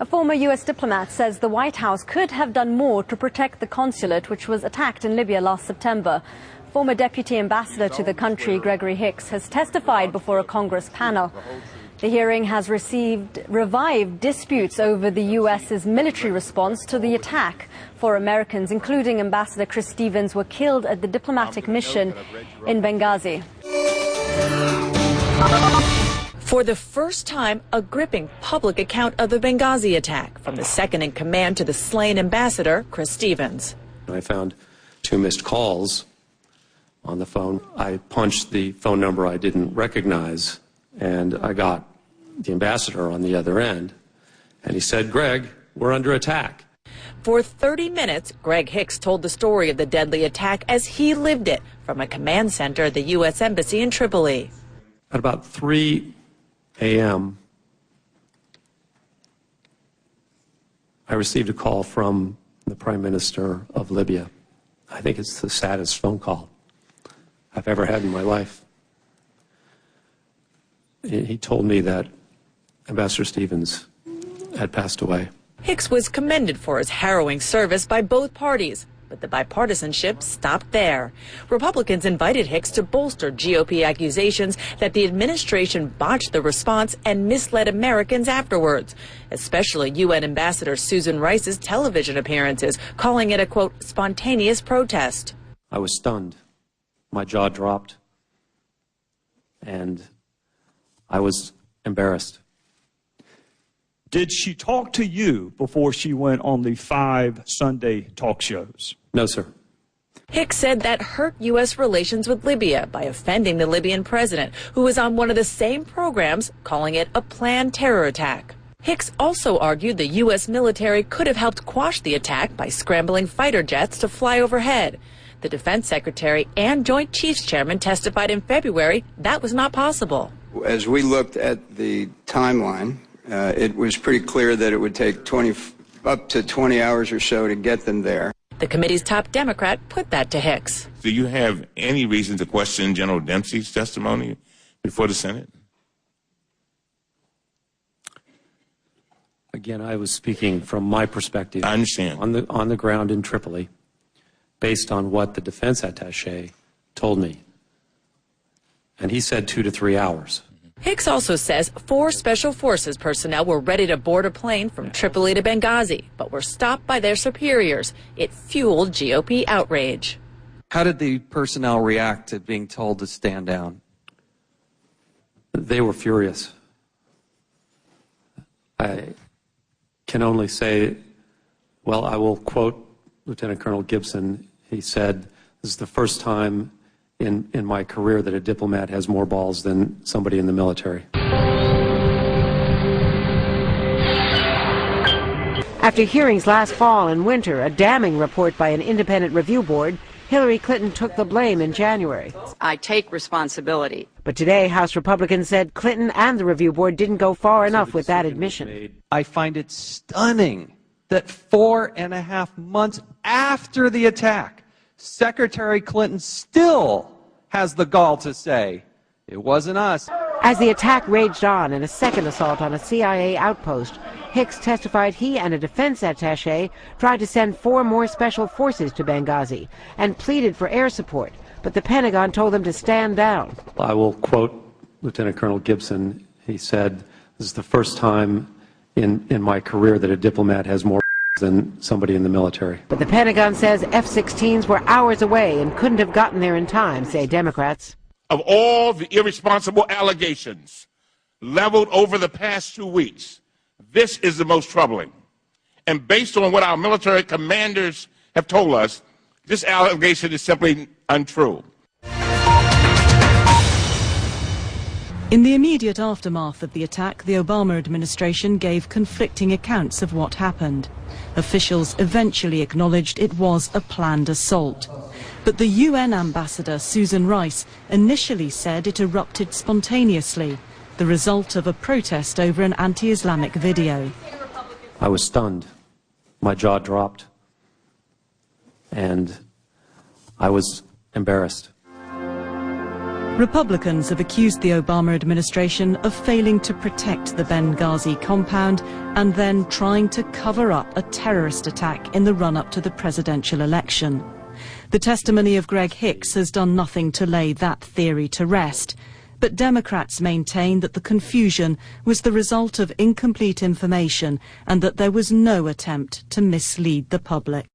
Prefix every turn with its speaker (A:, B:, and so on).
A: A former U.S. diplomat says the White House could have done more to protect the consulate, which was attacked in Libya last September. Former Deputy Ambassador to the country, Gregory Hicks, has testified before a Congress panel. The hearing has revived disputes over the U.S.'s military response to the attack. 4 Americans, including Ambassador Chris Stevens, were killed at the diplomatic mission in Benghazi.
B: For the first time, a gripping public account of the Benghazi attack from the second-in-command to the slain ambassador, Chris Stevens.
C: I found 2 missed calls on the phone. I punched the phone number I didn't recognize, and I got the ambassador on the other end, and he said, "Greg, we're under attack."
B: For 30 minutes, Greg Hicks told the story of the deadly attack as he lived it from a command center at the U.S. Embassy in Tripoli.
C: At about 3 a.m., I received a call from the Prime Minister of Libya. I think it's the saddest phone call I've ever had in my life. He told me that Ambassador Stevens had passed away.
B: Hicks was commended for his harrowing service by both parties, but the bipartisanship stopped there. Republicans invited Hicks to bolster GOP accusations that the administration botched the response and misled Americans afterwards, especially UN Ambassador Susan Rice's television appearances, calling it a, quote, spontaneous protest.
C: I was stunned. My jaw dropped, and I was embarrassed.
D: Did she talk to you before she went on the 5 Sunday talk shows?
C: No, sir.
B: Hicks said that hurt U.S. relations with Libya by offending the Libyan president, who was on one of the same programs, calling it a planned terror attack. Hicks also argued the U.S. military could have helped quash the attack by scrambling fighter jets to fly overhead. The defense secretary and Joint Chiefs chairman testified in February that was not possible.
E: As we looked at the timeline, it was pretty clear that it would take up to 20 hours or so to get them there.
B: The committee's top Democrat put that to Hicks.
F: Do you have any reason to question General Dempsey's testimony before the Senate?
C: Again, I was speaking from my perspective.
F: I understand.
C: On the ground in Tripoli, based on what the defense attaché told me. And he said 2 to 3 hours.
B: Hicks also says 4 Special Forces personnel were ready to board a plane from Tripoli to Benghazi, but were stopped by their superiors. It fueled GOP outrage.
G: How did the personnel react to being told to stand down?
C: They were furious. I can only say, well, I will quote Lieutenant Colonel Gibson. He said, "This is the first time in my career that a diplomat has more balls than somebody in the military."
H: After hearings last fall and winter, a damning report by an independent review board, Hillary Clinton took the blame in January.
I: I take responsibility.
H: But today, House Republicans said Clinton and the review board didn't go far enough with that admission.
G: I find it stunning that 4.5 months after the attack, Secretary Clinton still has the gall to say, "It wasn't us."
H: As the attack raged on and a second assault on a CIA outpost, Hicks testified he and a defense attaché tried to send 4 more special forces to Benghazi and pleaded for air support, but the Pentagon told them to stand down.
C: I will quote Lieutenant Colonel Gibson. He said, "This is the first time in my career that a diplomat has more than somebody in the military."
H: But the Pentagon says F-16s were hours away and couldn't have gotten there in time, say Democrats.
F: Of all the irresponsible allegations leveled over the past 2 weeks, this is the most troubling. And based on what our military commanders have told us, this allegation is simply untrue.
J: In the immediate aftermath of the attack, the Obama administration gave conflicting accounts of what happened. Officials eventually acknowledged it was a planned assault. But the UN ambassador, Susan Rice, initially said it erupted spontaneously, the result of a protest over an anti-Islamic video.
C: I was stunned. My jaw dropped, and I was embarrassed.
J: Republicans have accused the Obama administration of failing to protect the Benghazi compound and then trying to cover up a terrorist attack in the run-up to the presidential election. The testimony of Greg Hicks has done nothing to lay that theory to rest, but Democrats maintain that the confusion was the result of incomplete information and that there was no attempt to mislead the public.